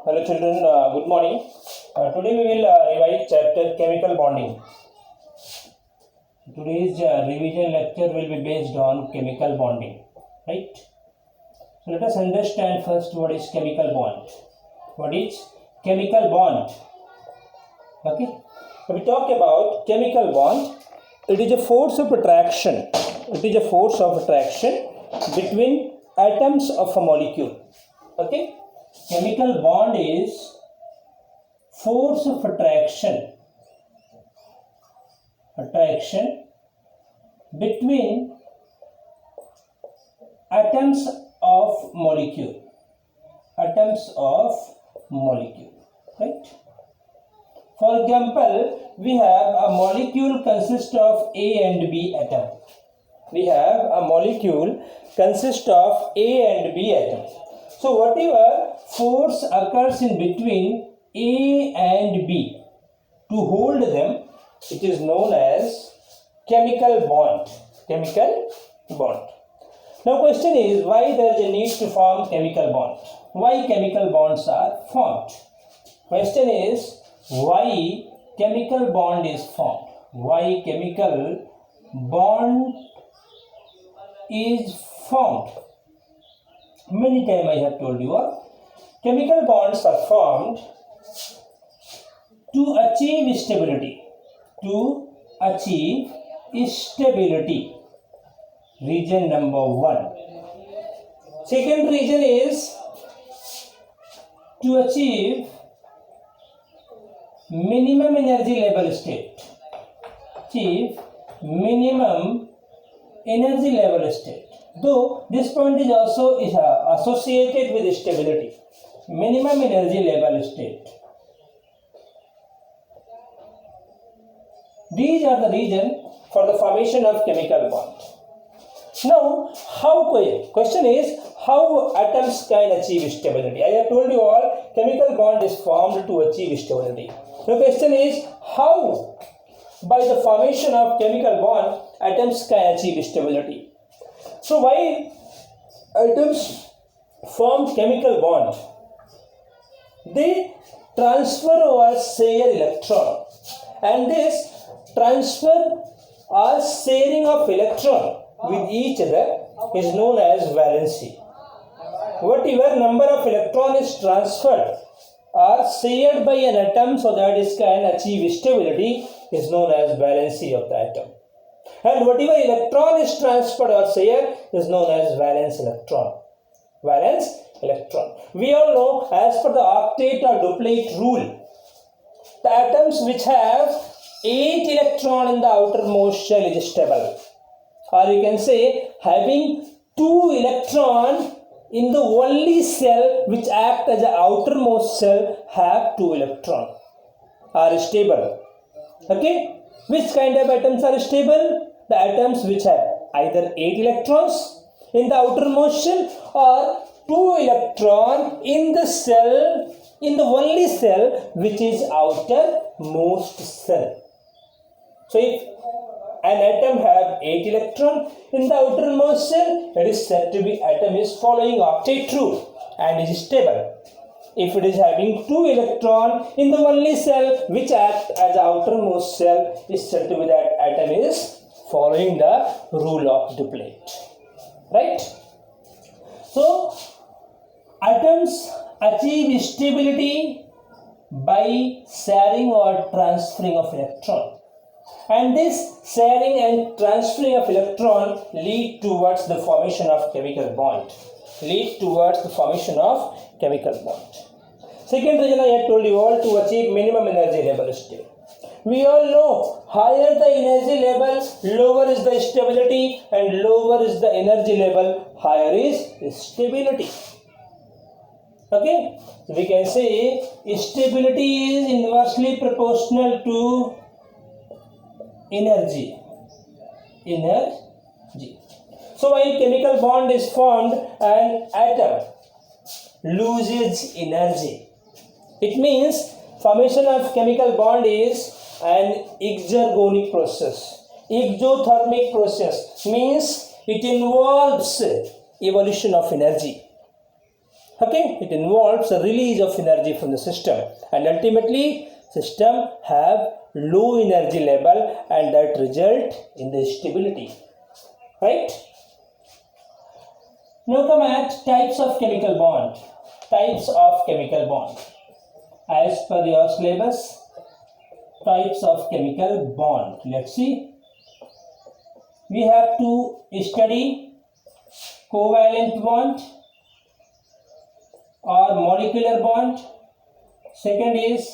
Hello children, good morning. Today we will revise chapter chemical bonding. Today's revision lecture will be based on chemical bonding, right? So let us understand first what is chemical bond. What is chemical bond? Okay. When we talk about chemical bond, it is a force of attraction. It is a force of attraction between atoms of a molecule. Okay. Chemical bond is force of attraction between atoms of molecule, right? For example, we have a molecule consists of A and B atom. So whatever force occurs in between A and B, to hold them, it is known as chemical bond. Now question is, why there is a need to form chemical bond? Why chemical bonds are formed? Question is, why chemical bond is formed? Why chemical bond is formed? Many times I have told you all. Chemical bonds are formed to achieve stability. Reason number 1. Second reason is to achieve minimum energy level state. Though this point is also associated with stability. Minimum energy level state. These are the reasons for the formation of chemical bond. Now, question is, how atoms can achieve stability? I have told you all, chemical bond is formed to achieve stability. The question is, how by the formation of chemical bond atoms can achieve stability? So why atoms form chemical bond? They transfer or share electron, and this transfer or sharing of electron with each other is known as valency. Whatever number of electron is transferred or shared by an atom so that it can achieve stability is known as valency of the atom. And whatever electron is transferred or shared is known as valence electron. We all know, as per the octet or duplet rule, the atoms which have 8 electrons in the outermost shell is stable. Or you can say, having 2 electrons in the only cell which act as the outermost cell have 2 electrons are stable. Okay? Which kind of atoms are stable? The atoms which have either 8 electrons in the outermost shell or 2 electrons in the cell, in the only cell which is outermost cell. So if an atom have 8 electrons in the outermost cell, it is said to be atom is following octet rule and is stable. If it is having 2 electrons in the only cell which act as the outermost cell, is said to be that atom is following the rule of duplet. Right? So atoms achieve stability by sharing or transferring of electron. And this sharing and transferring of electron lead towards the formation of chemical bond. Second reason I had told you all, to achieve minimum energy level state. We all know, higher the energy level, lower is the stability, and lower is the energy level, higher is stability. Okay? So we can say stability is inversely proportional to energy. So while chemical bond is formed, an atom loses energy. It means formation of chemical bond is an exergonic process. Exothermic process means it involves evolution of energy. Okay, it involves the release of energy from the system, and ultimately system have low energy level, and that result in the stability. Right? Now come at types of chemical bond. Types of chemical bond. As per your syllabus, types of chemical bond. Let's see. We have to study covalent bond or molecular bond. Second is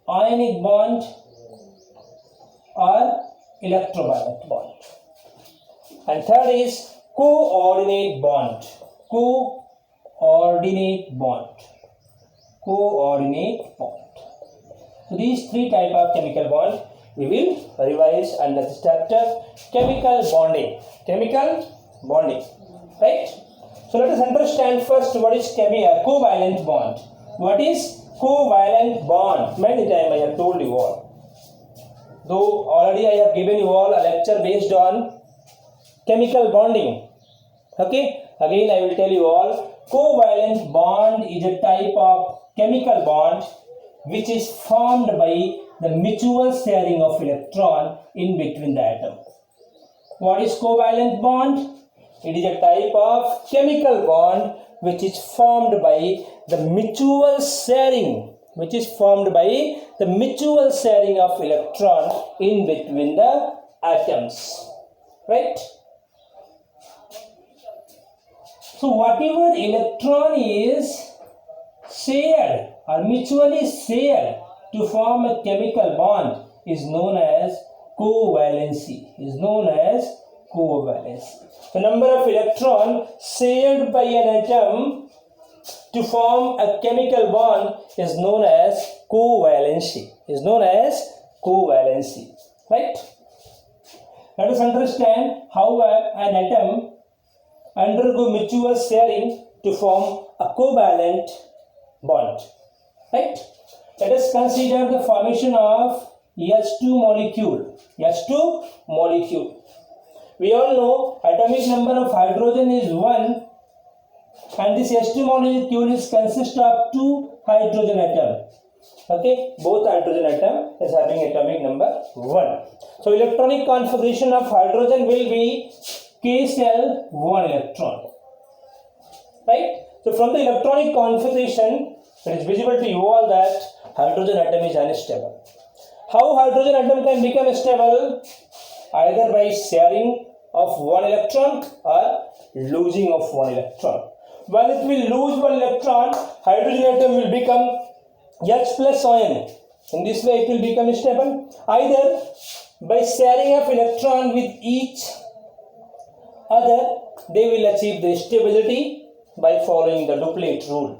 ionic bond or electrovalent bond. And third is coordinate bond. Coordinate bond. Coordinate bond. So these three types of chemical bond we will revise under this chapter, chemical bonding. Chemical bonding. Right? So let us understand first what is covalent bond. What is covalent bond? Many times I have told you all. Though already I have given you all a lecture based on chemical bonding. Okay? Again I will tell you all. Covalent bond is a type of chemical bond which is formed by the mutual sharing of electron in between the atom. What is covalent bond? It is a type of chemical bond which is formed by the mutual sharing, of electron in between the atoms. Right? So whatever electron is shared or mutually shared to form a chemical bond is known as covalency. The number of electrons shared by an atom to form a chemical bond is known as covalency. Right? Let us understand how an atom undergo mutual sharing to form a covalent bond. Right? Let us consider the formation of H2 molecule. We all know atomic number of hydrogen is 1, and this H2 molecule is consist of 2 hydrogen atoms. Okay, both hydrogen atom is having atomic number 1. So electronic configuration of hydrogen will be K cell 1 electron. Right? So from the electronic configuration, it is visible to you all that hydrogen atom is unstable. How hydrogen atom can become stable? Either by sharing of 1 electron or losing of 1 electron. When it will lose 1 electron, hydrogen atom will become H plus ion. In this way it will become stable. Either by sharing of electron with each other, they will achieve the stability by following the duplet rule.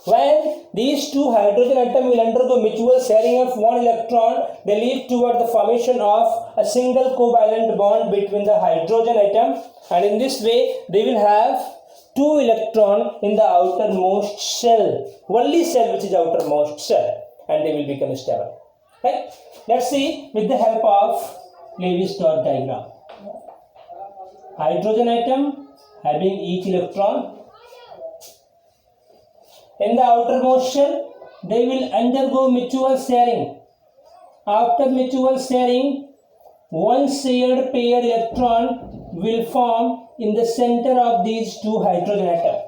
When these two hydrogen atoms will undergo mutual sharing of 1 electron, they lead toward the formation of a single covalent bond between the hydrogen atom, and in this way they will have 2 electrons in the outermost shell, only cell which is outermost shell, and they will become stable. Right? Let's see with the help of Lewis-Dot diagram. Hydrogen atom having each electron. In the outermost shell, they will undergo mutual sharing. After mutual sharing, one shared paired electron will form in the center of these 2 hydrogen atoms.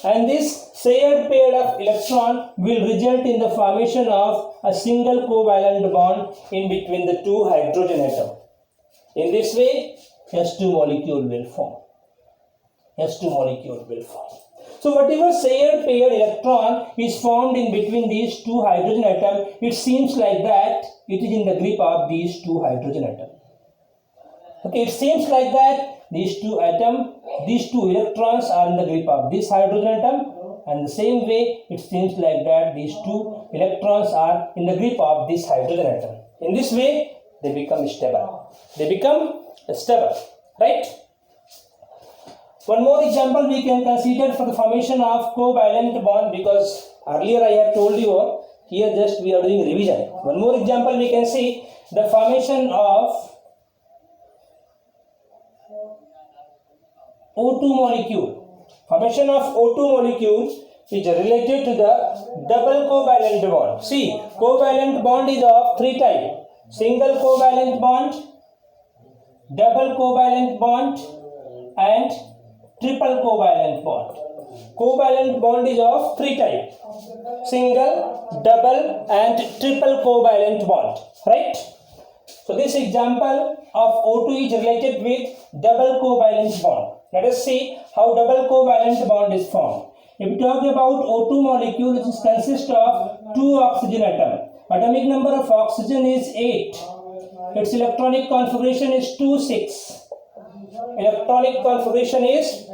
And this shared pair of electron will result in the formation of a single covalent bond in between the 2 hydrogen atoms. In this way, H2 molecule will form. So whatever shared paired electron is formed in between these 2 hydrogen atoms, it seems like that it is in the grip of these 2 hydrogen atoms. Okay, it seems like that these two electrons are in the grip of this hydrogen atom, and the same way it seems like that these 2 electrons are in the grip of this hydrogen atom. In this way, they become stable. Right? One more example we can consider for the formation of covalent bond, because earlier I have told you all, here just we are doing revision. One more example we can see the formation of O2 molecule. Formation of O2 molecule is related to the double covalent bond. See, covalent bond is of three types: single covalent bond, double covalent bond, and triple covalent bond. Covalent bond is of three types: single, double, and triple covalent bond. Right? So this example of O2 is related with double covalent bond. Let us see how double covalent bond is formed. If we talk about O2 molecule, which consists of two oxygen atoms. Atomic number of oxygen is 8. Its electronic configuration is 2,6. Electronic configuration is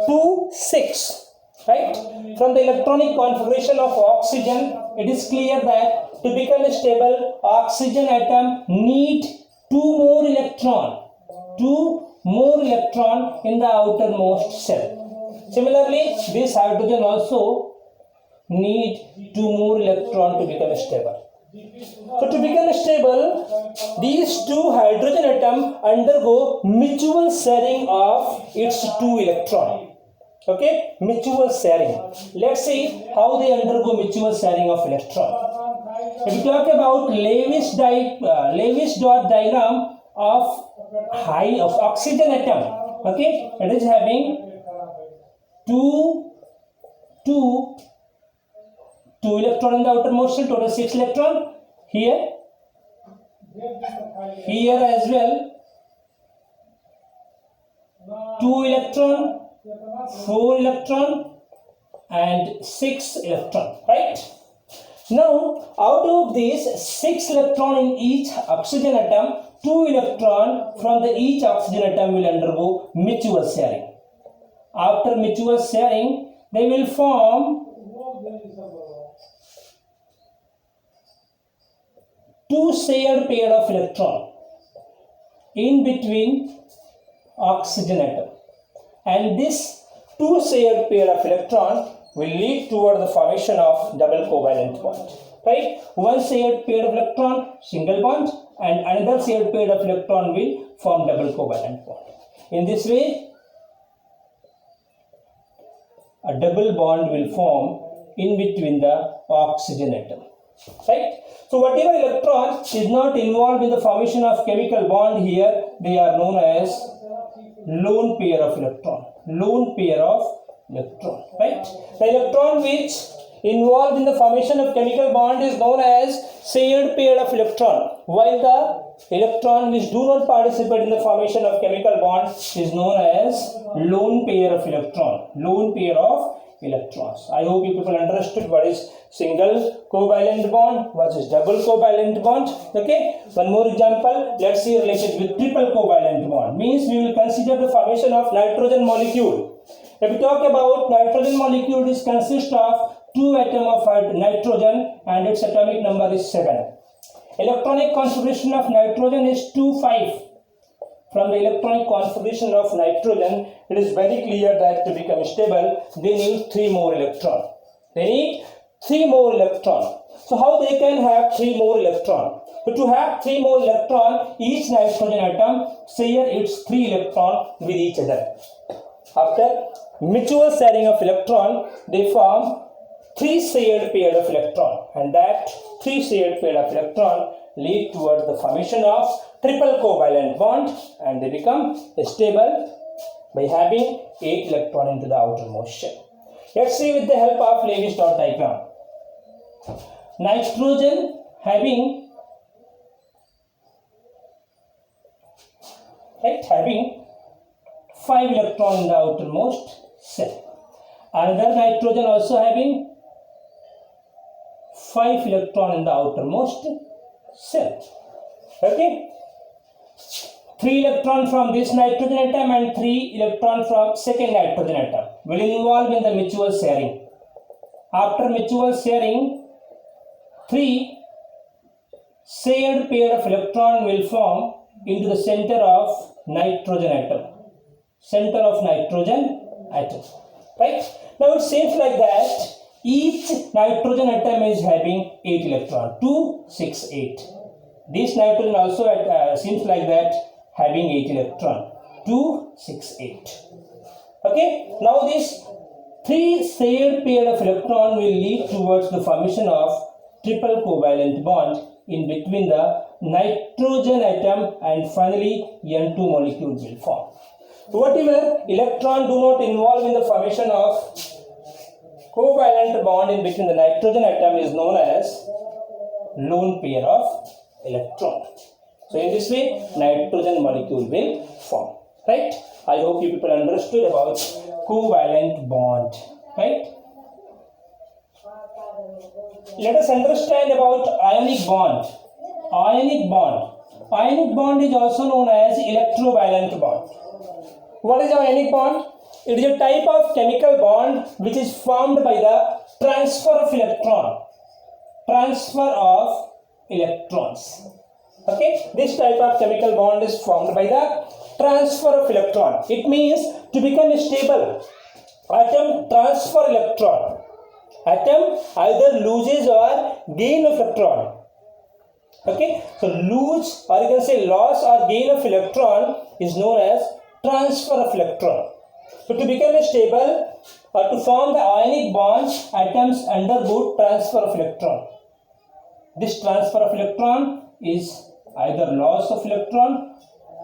2,6. Right? From the electronic configuration of oxygen, it is clear that to become a stable, oxygen atom need two more electron in the outermost shell. Similarly, this hydrogen also need two more electron to become stable. So to become stable, these two hydrogen atoms undergo mutual sharing of its two electrons. Okay, mutual sharing. Let's see how they undergo mutual sharing of electron. If we talk about Lewis dot diagram of oxygen atom, okay, it is having two electron in the outermost shell, total 6 electron. Here as well, 2 electron, 4 electron, and 6 electron. Right? Now, out of these 6 electron in each oxygen atom, 2 electron from each oxygen atom will undergo mutual sharing. After mutual sharing, they will form two shared pair of electron in between oxygen atom, and this two shared pair of electron will lead toward the formation of double covalent bond. Right? One shared pair of electron, single bond, and another shared pair of electron will form double covalent bond. In this way, a double bond will form in between the oxygen atom. Right? So whatever electron is not involved in the formation of chemical bond here, they are known as lone pair of electron. Lone pair of electron. Right? The electron which involved in the formation of chemical bond is known as shared pair of electron, while the electron which do not participate in the formation of chemical bond is known as lone pair of electron. Lone pair of electrons. I hope you people understood what is single covalent bond, what is double covalent bond. Okay. One more example. Let's see related with triple covalent bond. Means we will consider the formation of nitrogen molecule. If we talk about nitrogen molecule, it consists of two atoms of nitrogen and its atomic number is 7. Electronic configuration of nitrogen is 2,5. From the electronic configuration of nitrogen, it is very clear that to become stable, they need 3 more electrons. They need 3 more electrons. So how they can have 3 more electrons? So to have 3 more electrons, each nitrogen atom share its 3 electrons with each other. After mutual sharing of electron, they form 3 shared pair of electron, and that 3 shared pair of electron lead towards the formation of triple covalent bond, and they become stable by having 8 electrons into the outermost shell. Let's see with the help of Lewis dot diagram. Nitrogen having 5 electrons in the outermost shell. Another nitrogen also having 5 electrons in the outermost shell. Okay. 3 electrons from this nitrogen atom and 3 electrons from second nitrogen atom will involve in the mutual sharing. After mutual sharing, 3 shared pair of electron will form into the center of nitrogen atom. Center of nitrogen atom. Right? Now it seems like that each nitrogen atom is having 8 electrons. 2, 6, 8. This nitrogen also seems like that having 8 electrons. 2, 6, 8. Okay, now this 3 shared pair of electron will lead towards the formation of triple covalent bond in between the nitrogen atom, and finally N2 molecule will form. Whatever electron do not involve in the formation of covalent bond in between the nitrogen atom is known as lone pair of electron. So in this way nitrogen molecule will form, right? I hope you people understood about covalent bond, right? Let us understand about ionic bond. Ionic bond. Ionic bond is also known as electrovalent bond. What is ionic bond? It is a type of chemical bond which is formed by the transfer of electron. Transfer of electrons. Okay, this type of chemical bond is formed by the transfer of electron. It means to become stable, atom transfer electron. Atom either loses or gain of electron. Okay, so lose, or you can say loss or gain of electron is known as transfer of electron. So to become stable or to form the ionic bonds, atoms undergo transfer of electron. This transfer of electron is either loss of electron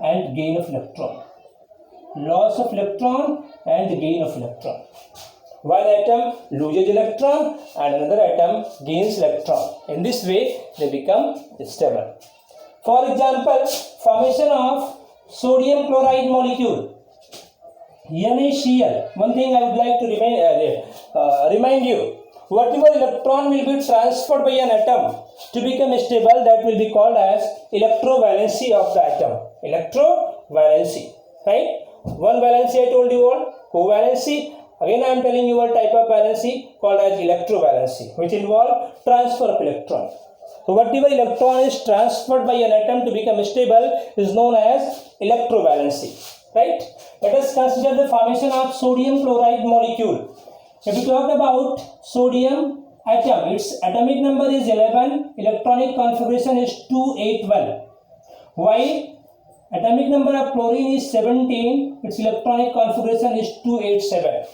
and gain of electron. Loss of electron and gain of electron. One atom loses electron and another atom gains electron. In this way they become stable. For example, formation of sodium chloride molecule, NaCl. One thing I would like to remind you, whatever electron will be transferred by an atom to become stable, that will be called as electro valency of the atom. Electro valency, right? One valency I told you all, covalency. Again I am telling you a type of valency called as electro valency, which involve transfer of electron. So whatever electron is transferred by an atom to become stable is known as electro valency, right? Let us consider the formation of sodium chloride molecule. If we talk about sodium atom, its atomic number is 11, electronic configuration is 281. While atomic number of chlorine is 17, its electronic configuration is 287.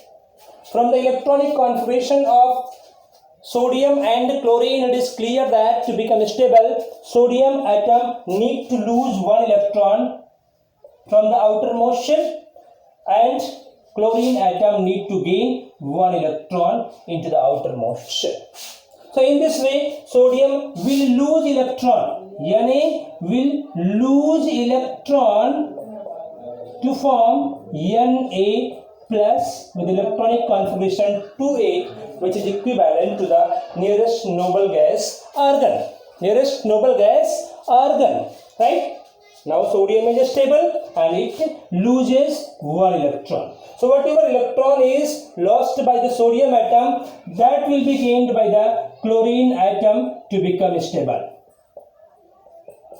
From the electronic configuration of sodium and chlorine, it is clear that to become stable, sodium atom need to lose one electron from the outermost shell and chlorine atom need to gain one electron into the outermost shell. So in this way, sodium will lose electron. Na will lose electron to form Na plus with electronic configuration 2,8, which is equivalent to the nearest noble gas argon. Nearest noble gas argon, right? Now sodium is stable and it loses one electron. So whatever electron is lost by the sodium atom, that will be gained by the chlorine atom to become stable.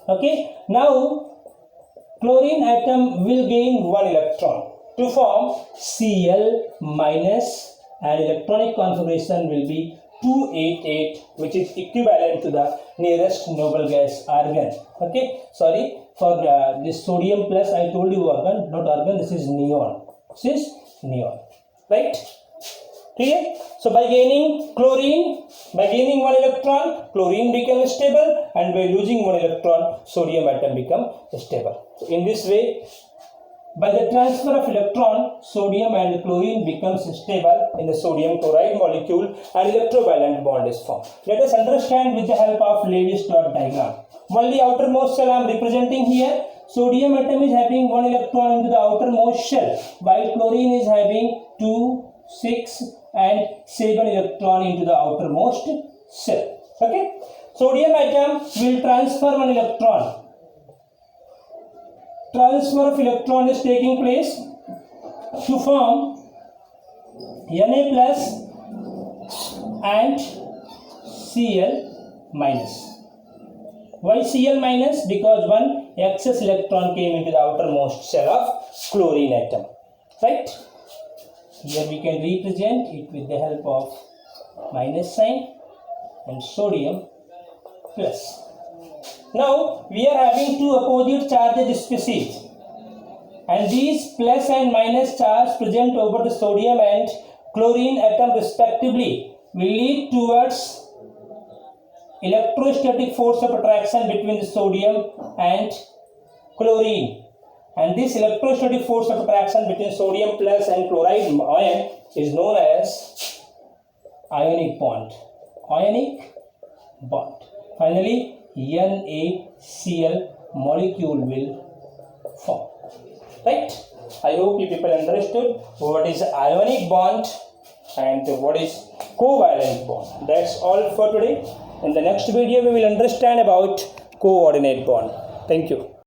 Okay, now chlorine atom will gain one electron to form Cl minus, and electronic configuration will be 288, which is equivalent to the nearest noble gas argon. Okay, sorry for this sodium plus, I told you argon, not argon, this is neon. This is neon, right? Clear? So by gaining chlorine, by gaining one electron, chlorine becomes stable, and by losing one electron, sodium atom becomes stable. So in this way, by the transfer of electron, sodium and chlorine becomes stable in the sodium chloride molecule and electrovalent bond is formed. Let us understand with the help of Lewis dot diagram. Only outermost shell I am representing here. Sodium atom is having one electron into the outermost shell, while chlorine is having 2, 6 and 7 electron into the outermost shell. Okay. Sodium atom will transfer one electron. Transfer of electron is taking place to form Na plus and Cl minus. Why Cl minus? Because one excess electron came into the outermost shell of chlorine atom. Right? Here we can represent it with the help of minus sign and sodium plus. Now we are having two opposite charged species. and these plus and minus charge present over the sodium and chlorine atom respectively will lead towards electrostatic force of attraction between the sodium and chlorine, and this electrostatic force of attraction between sodium plus and chloride ion is known as ionic bond. Ionic bond. Finally, NaCl molecule will form. Right? I hope you people understood what is ionic bond and what is covalent bond. That's all for today. In the next video, we will understand about coordinate bond. Thank you.